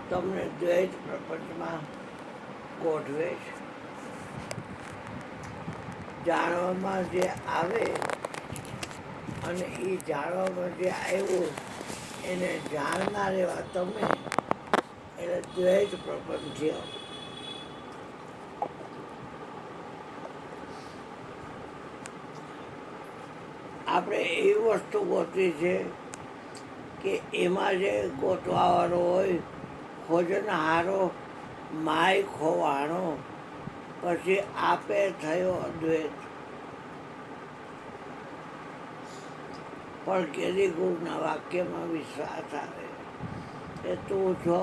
તમને દ્વૈત પ્રપંચમાં ગોઠવે છે. જાણવામાં જે આવે અને એ જાણવામાં જે આવ્યું એને જાણનાર એવા તમે એટલે દ્વૈત પ્રપંચ થયો. આપણે એવી વસ્તુ ગોતવી છે કે એમાં જે ગોતવાવાળો હોય ખોજનહારો માય ખોવાણો પછી આપે થયો અદ્વૈત. પણ કેદી ગુરુના વાક્યમાં વિશ્વાસ આવે કે તું છો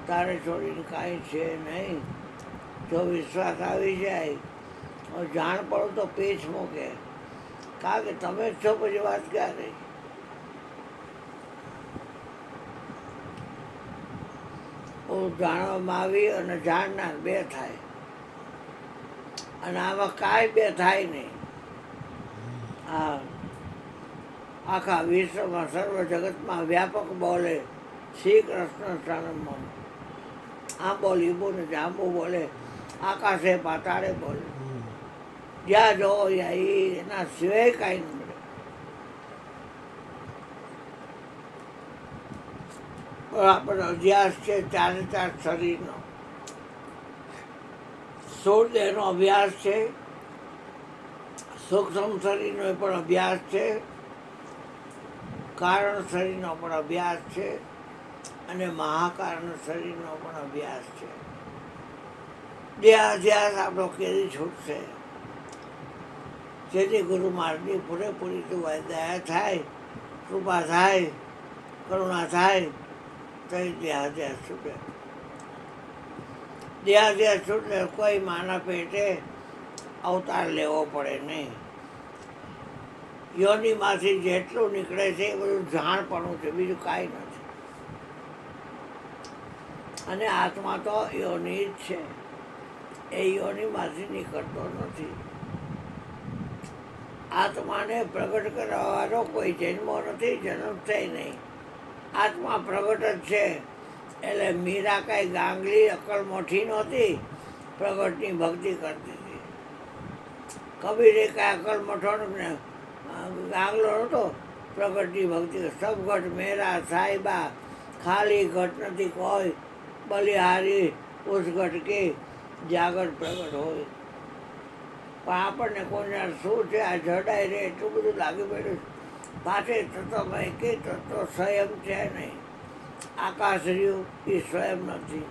તારે છોડીને કાંઈ છે નહીં. જો વિશ્વાસ આવી જાય જાણ પડો તો પીછ મૂકે, કારણ કે તમે જ છો, પછી વાત ક્યાં રહી. જાણવામાં આવી અને જાણનાર બે થાય, અને આમાં કાંઈ બે થાય નહીં. હા, આખા વિશ્વમાં સર્વ જગતમાં વ્યાપક બોલે શ્રી કૃષ્ણ શરણમાં. આ બોલી બોલે જાંબુ બોલે આકાશે પાતાળે બોલે, જ્યાં જો એના સિવાય કાંઈ ન મળે. આપણો અભ્યાસ છે 4 શરીરનો, 16 દેહનો અભ્યાસ છે. સૂક્ષ્મ શરીરનો પણ અભ્યાસ છે, કારણ શરીરનો પણ અભ્યાસ છે, અને મહાકારણ શરીરનો પણ અભ્યાસ છે. દેહાધ્યાસ આપણો કેદી છૂટશે? જેથી ગુરુ મહારાજની પૂરેપૂરી દયા થાય, કૃપા થાય, કરુણા થાય તો દેહાધ્યાસ છૂટે. દેહાધ્યાસ છૂટે કોઈ માના પેટે અવતાર લેવો પડે નહીં. યોનિમાંથી જેટલું નીકળે છે એ બધું જાણપણું છે, બીજું કાંઈ નથી. અને આત્મા તો યોનિ જ છે, એ યોનિમાંથી નીકળતો નથી. આત્માને પ્રગટ કરવાનો કોઈ જન્મો નથી, જન્મ થઈ નહીં. આત્મા પ્રગટ જ છે. એટલે મીરા કાંઈ ગાંગલી અક્કલ મોટી નહોતી, પ્રગટની ભક્તિ કરતી હતી. કબીરે કાંઈ અક્કલ મોટો ગાંગલો નહોતો, પ્રગટની ભક્તિ. સબઘટ મેરા સાહેબા, ખાલી ઘટ નથી કોઈ, બલિહારી ઉસ ઘટ કે જાગર પ્રગટ હોય. પણ આપણને કોઈને શું છે આ જડાઈ રે એટલું બધું લાગી પડ્યું. પાસે તત્વમય કે તત્વ સ્વયં છે નહીં. આકાશ રહ્યું એ સ્વયં નથી,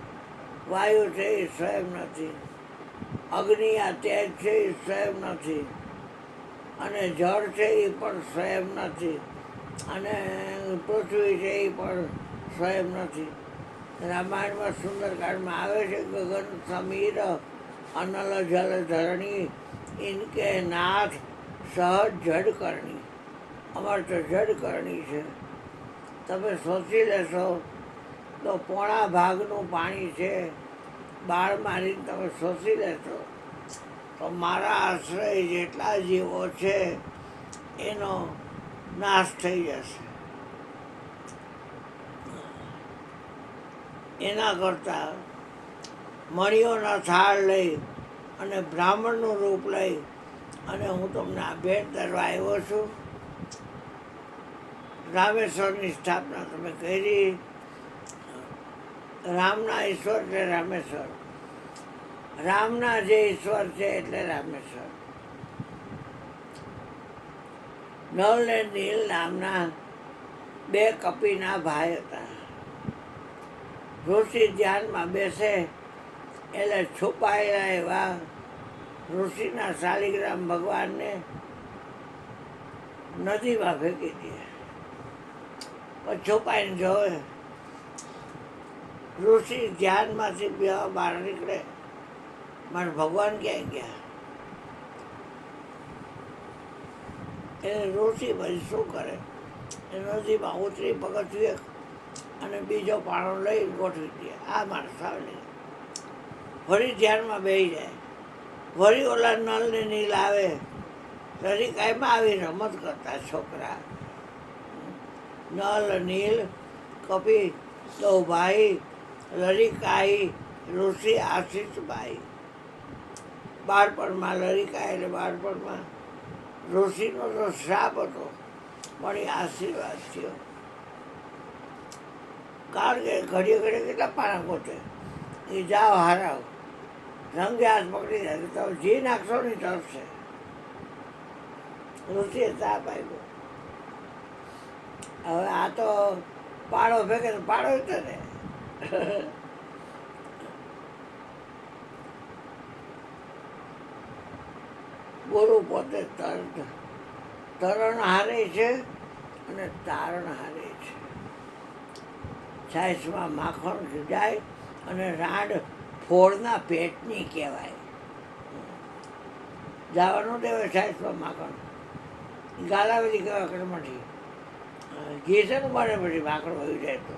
વાયુ છે એ સ્વયં નથી, અગ્નિ આ તેજ છે એ સ્વયં નથી, અને જળ છે એ પણ સ્વયં નથી, અને પૃથ્વી છે એ પણ સ્વયં નથી. રામાયણમાં સુંદરકાંડમાં આવે છે ગગન સમીર અનલ જલ ધરણી ઇનકે નાથ સહજ જડ કરણી. અમારે તો જડ કરણી છે. તમે સોચી લેશો તો પોણા ભાગનું પાણી છે, બાળ મારીને તમે સોચી લેશો તો મારા આશ્રય જેટલા જીવો છે એનો નાશ થઈ જશે. એના કરતાં મણીઓના થાળ લઈ અને બ્રાહ્મણનું રૂપ લઈ અને હું તમને આ ભેટ ધરવા આવ્યો છું. રામેશ્વરની સ્થાપના તમે કરી. રામના ઈશ્વર એટલે રામેશ્વર, રામના જે ઈશ્વર છે એટલે રામેશ્વર. નળ ને નીલ નામના 2 કપીના ભાઈ હતા. ઋષિ ધ્યાનમાં બેસે એટલે છુપાયેલા એવા ઋષિના શાલિગ્રામ ભગવાનને નદીમાં ફેંકી દે. પણ છુપાઈને જોવે, ઋષિ ધ્યાનમાંથી બહાર નીકળે, મારા ભગવાન ક્યાંય ગયા. એને ઋષિ પછી શું કરે, એ નદીમાં ઉતરી પગથિયે અને બીજો પાણો લઈ ગોઠવી દે. આ માણસ આવે, ફરી ધ્યાનમાં બેસી જાય. વળી ઓલા નળ ને નીલ આવે, ફરી કાંઈમાં આવી રમત કરતા છોકરા. નલ નીલ કપી 2 ભાઈ લરિકાઈ ઋષિ આશીષભાઈ. બાળપણમાં લરિકા એટલે બાળપણમાં ઋષિનો તો શ્રાપ હતો, પણ એ આશીર્વાદ થયો. કારણ કે ઘડીએ ઘડીએ કેટલા પાણા ગોતે, એ જાઓ હારાવ રંગે હાથ પકડી જાય તો જે નાખશો નહીં તરશે. ઋષિએ તાપ આપ્યો. હવે આ તો પાડો ફેંકે તો પાડો જ ને. ગુરુ પોતે તરણ હારે છે અને તારણ હારે છે. છાશમાં માખણ જાય અને રાંડ ફોડના પેટની કહેવાય. જવાનું દેવાય છાશમાં માખણ, ગાલાવેલી કહેવાય કડમઠી. ઘી છે ને બને પછી માખણ વહી જાય તો.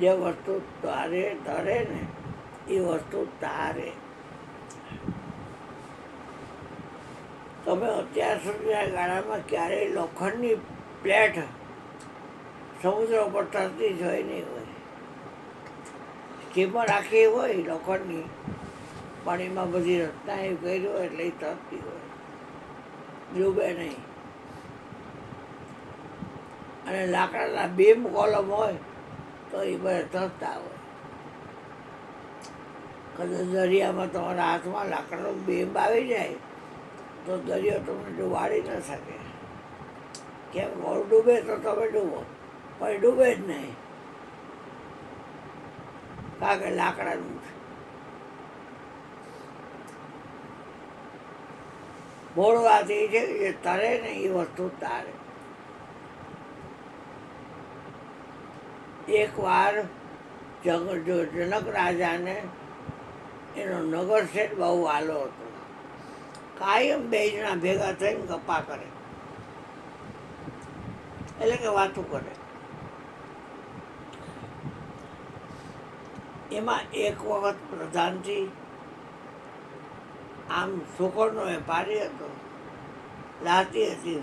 જે વસ્તુ તારે તરે ને એ વસ્તુ તારે. તમે અત્યાર સુધીના ગાળામાં ક્યારેય લોખંડની પ્લેટ સમુદ્ર ઉપર તરતી જોઈ નહીં હોય. સ્ટીમર આખી હોય લોખંડની, પણ એમાં બધી રચના એ કરી હોય એટલે એ તરતી હોય, ડૂબે નહીં. અને લાકડાના બીમ કોલમ હોય તો એ બધા તરતા હોય. કદાચ દરિયામાં તમારા હાથમાં લાકડાનો બીમ આવી જાય તો દરિયો તમને ડૂબાડી ન શકે. કેમ ગોળ ડૂબે તો તમે ડૂબો, પણ ડૂબે જ નહીં, કારણ કે લાકડાનું છે. મૂળ વાત એ છે કે જે તરે ને એ વસ્તુ તારે. એકવાર જનક રાજાને એનો નગર શેઠ બહુ વાલો હતો. કાયમ બે જણા ભેગા થઈને ગપ્પા કરે, એટલે કે વાતું કરે. એમાં એક વખત પ્રધાનજી આમ સુકરનો વેપારી હતો, લાતી હતી,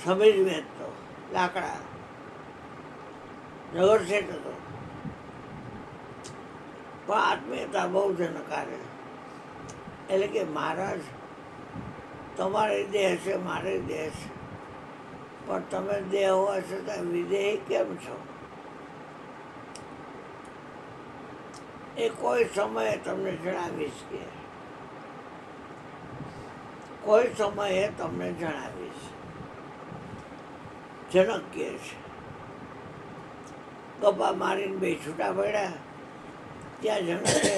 સમીર વેચતો લાકડા. નગર શેઠ હતો, પણ આત્મીયતા બહુ જનકારે. એટલે કે મહારાજ તમારે દેહ છે, મારે દેહ છે, પણ તમે દેહ હોવા છતાં વિદેહી કેમ છો? એ કોઈ સમયે તમને જણાવીશ કે કોઈ સમયે તમને જણાવીશ. જનક કહે છે. ગપ્પા મારીને બે છૂટા પડ્યા. ત્યાં જનકે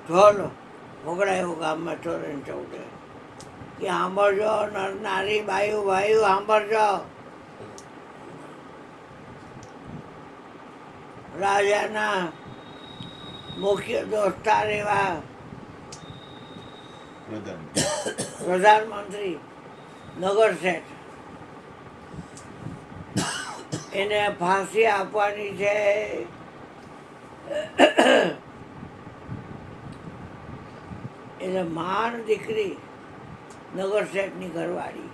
ઢોલ વગડાયો ગામમાં ચોરે ચૌટે કે સાંભળજો નર નારી બાયુ ભાઈઓ સાંભળજો. રાજાના મુખ્ય દોસ્તાર એવા પ્રધાનમંત્રી નગર શેઠ, એને ફાંસી આપવાની છે. એટલે માન દીકરી નગર શેઠની ઘરવાળી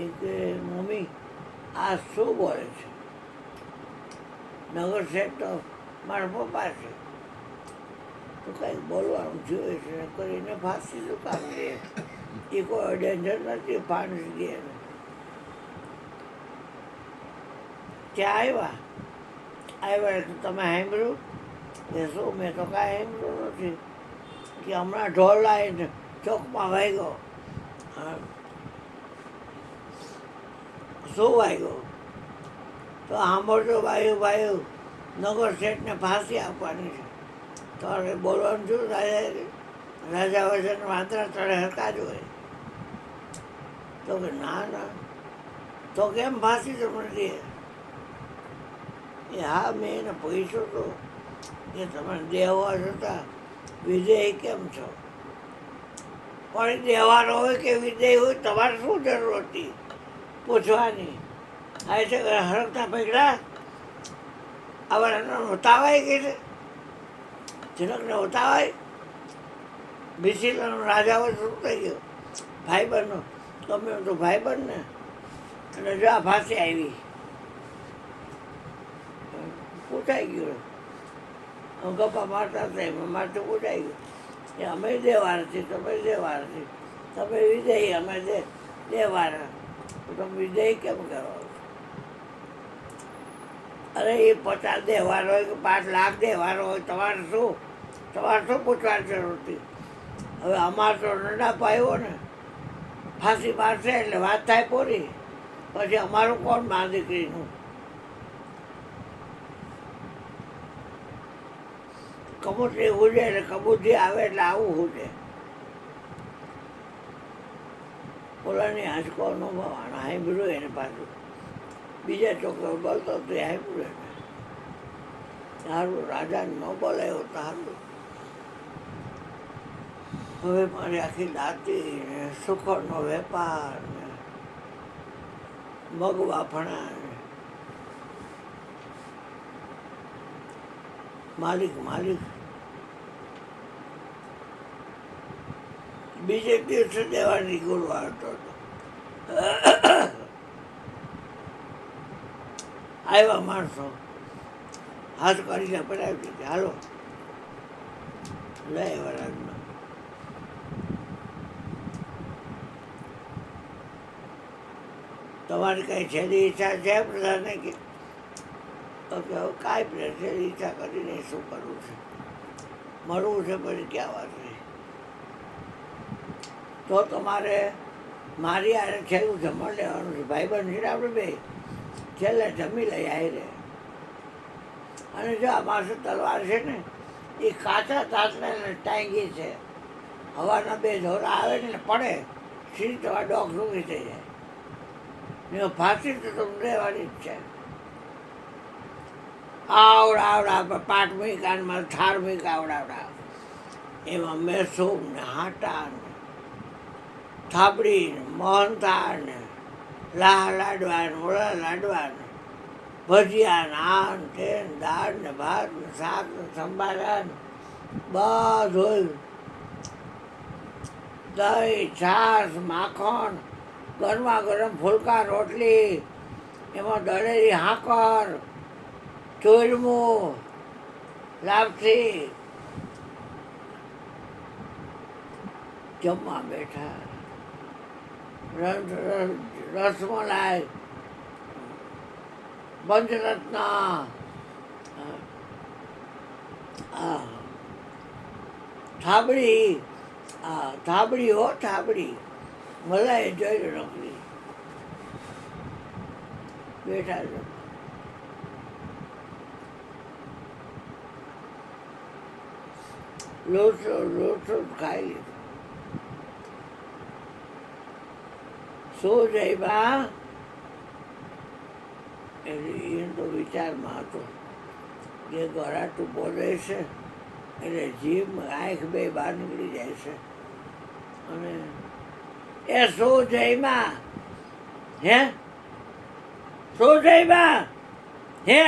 એ કે મમ્મી આ શું બોલે છે? નગર શેઠ તો મારા પપ્પા છે, તો કંઈક બોલવાનું જોઈએ છે કરીને ફાંસી શું કામ દે? એ કોઈ ડેન્જર નથી, ફાંસી દે. ત્યાં આવ્યા તો તમે સાંભળ્યું કે શું? મેં તો કાંઈ સાંભળ્યું નથી. કે હમણાં ઢોલ લાવીને ચોકમાં વાગ્યો. શું વાગ્યો? તો સાંભળજો ભાઈઓ ભાઈઓ, નગર શેઠને ફાંસી આપવાની છે. તો હવે બોલવાનું શું? રાજા વચન વાંદરા ચડે હતા જ હોય. તો કે ના ના, તો કેમ ફાંસી તમને દે? એ હા, મેં એને પૂછ્યું હતું કે તમે દેવા છતાં વિદેહી કેમ છો? પણ દેવાનો હોય કે વિદેહી હોય, તમારે શું જરૂર હતી પૂછવાની? આ છે હરકતા પૈડા આવા ઉતાવાય કે છે, જનકને ઉતાવાય. બિસીલાનો રાજા હોય શું થઈ ગયો? ભાઈ બહેનો તમે તો ભાઈબંધ ને. અને જો આ ફાંસી આવી પૂછાઈ ગયું. ગપ્પા મારતા હતા એમાં મારથી પૂછાઈ ગયું કે અમે દેવાર છીએ, તમે દેવાર છીએ, તમે વિદેહી, અમે દેવાના, તમે વિદેહી કેમ કરો? અરે એ 50 દેવાનો હોય કે 5 લાખ દેવાનો હોય, તમારે શું પૂછવાની જરૂર હતી? હવે અમારે તો નડા પાયો ને ફાંસી મારશે એટલે વાત થાય પૂરી. પછી અમારું કોણ મા દીકરીનું? કબૂતરી ઉડે એટલે કબૂતરી આવે એટલે આવું ઉડે. ઓલાની આંચકો ન ભવાના હાંભળ્યું એને પાછું બીજા છોકરો બોલતો તો હાંભળ્યું એને. સારું રાજાને ન બોલાયો તો સારું. હવે મારી આખી દાતી ને સુખડનો વેપાર ને મગ વાફણા ને માલિક બીજે દિવસે દેવાની ગુરુવાર હતો. આવ્યા માણસો હાથ કરીને પડાવી દીધી, હાલો લે વરાજમાં. તમારી કઈ છેલ્લી ઈચ્છા છે પ્રધાને? કે કાંઈ છેલ્લી ઈચ્છા કરીને શું કરવું છે? મળવું છે પછી ક્યાં વાત રહી? તો તમારે મારી આરે છેલ્લું જમણ લેવાનું છે. ભાઈબંધ છે આપણે બે છેલ્લે જમી લઈ આવી રે. અને જો આ માણસો તલવાર છે ને એ કાચા તાતને ટાંગી છે. હવાના 2 ઢોરા આવે ને પડે સીધી તમારા ડોગ સુખી થઈ જાય. ને ફાંસી તો તમને રહેવાની જ છે. આવડા પાટ મૂકાનમાં થાર મૂકા આવડા એમાં મેસૂમ ને હાટા ને થાબડી ને મોહનથાળ ને લાડવા ને ઓળા લાડવા ને ભજીયા ને આ ને તે ને દાળ ને ભાત ને શાક ને સંભારા ને બધું, દહીં, છાશ, માખણ, ગરમા ગરમ ફુલકા રોટલી, એમાં દળેલી હાકર, ચોરમું, લાપસી. જમવા બેઠા. રસમલાઈ, પંચરત્ન, થાબડી, થાબડી હો થાબડી, મલાઈ જોઈ નોકરી. બેઠા છો લોટો ખાઈ લીધું. શું જાય બા? એટલે એ તો વિચારમાં હતો કે ગળાટું બોલે છે એટલે જીભ આંખ 2 બહાર નીકળી જાય છે. અને એ શું જયમાં? હે શું જયમાં? હે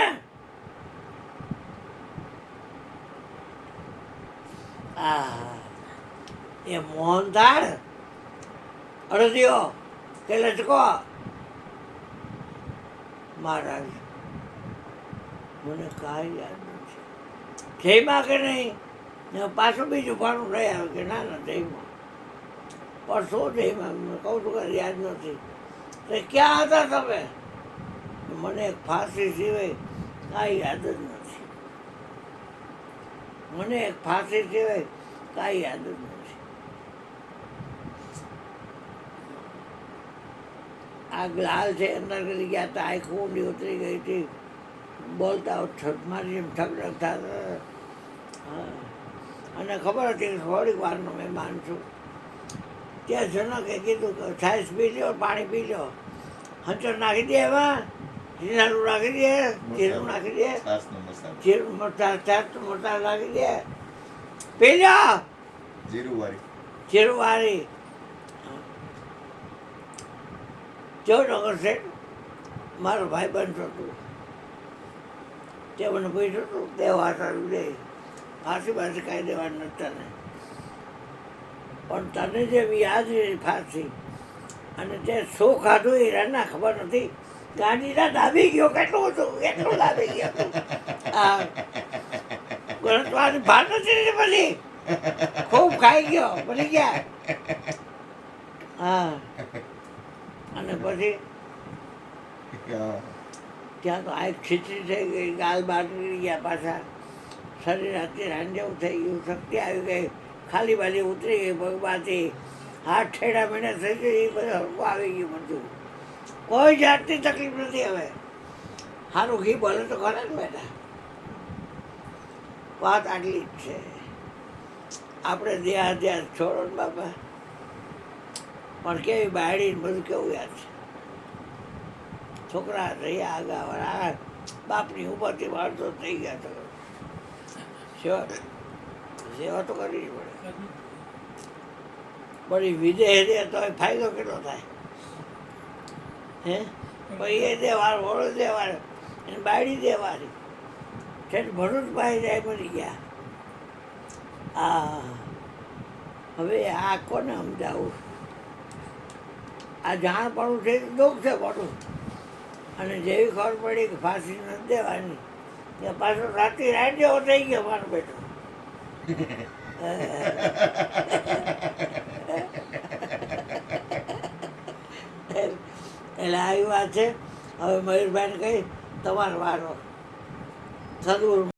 એ મોહનથાળ અડદિયો કે લચકો? મહારાજ મને કાંઈ યાદ નથી. જયમાં કે નહીં? ને પાછું બીજું ભાણું રહી આવે કે ના જયમાં. પણ શું જયમાં? કહું છું કે યાદ નથી. તો ક્યાં હતા તમે? મને એક ફાંસી સિવાય કાંઈ યાદ જ નથી. મને એક ફાંસી સિવાય કાંઈ યાદ જ નથી. આ લાલ છે અંદર કરી ગયા હતા, આંખ ઊંડી ઉતરી ગઈ હતી. બોલતા મારી જેમ ઠગડક થતા. અને ખબર હતી કે થોડીક વારનો મહેમાન છું. ત્યાં જનકે કીધું કે છાશ પી લો, પાણી પી લો. હંચર નાખી દે એમાં, જીરાનું નાખી દે, જીરું નાખી દે, જીરું મસાલા નાખી દે, પી લો જીરું વાળી. જો નગર શેઠ મારો ભાઈબંધ હતું, તે મને પૂછ્યું હતું દેવા સારું દે, ફાંસી કાંઈ દેવાનું નથી તને, પણ તને જે યાદ રહી ફાંસી અને તે શું ખાધું એ રાના ખબર નથી. ગાંધીના દાબી ગયો કેટલું હતું, કેટલું દાબી ગયો હતું. આ ગણતરી ભાર નથી ને પછી ખૂબ ખાઈ ગયો બની ગયા. હા અને પછી ત્યાં તો આ ખીચડી થઈ ગઈ, ગાલ બહાર નીકળી ગયા પાછા, શરીર અત્યારે હાંજેવું થઈ ગયું, શક્તિ આવી ગઈ, ખાલી બાજી ઉતરી ગઈ પગમાંથી, હાથ ઠેડા મેળે થઈ ગઈ, એ બધું હરકું આવી ગયું બધું, કોઈ જાતની તકલીફ નથી હવે. સારું ઘી બોલે તો ખરા ને બેટા. વાત આટલી જ છે. આપણે દેહાદ્યાસ છોડો ને બાપા, પણ કેવી બાયડી ને બધું કેવું યાદ છે. છોકરા રહ્યા આગળ બાપની ઉપરથી વાળતો થઈ ગયા તો સેવા તો કરવી જ પડે. બધી વિદેહ દે તો ફાયદો કેટલો થાય હે. પછી એ દેવાનું, વડો દેવાનું, એને બાયડી દેવાની, છેલ્લે ભરૂચ પાસે જાય બની ગયા. હવે આ કોને સમજાવું. આ જાણપણું છે દુઃખ છે મોટું. અને જેવી ખબર પડી કે ફાંસી નથી દેવાની, ત્યાં પાછો રાતે રાત જેવો થઈ ગયો મારો બેટો. એટલે આવી વાત છે. હવે મયુરભાઈને કહી તમારો વારો સદગુરુ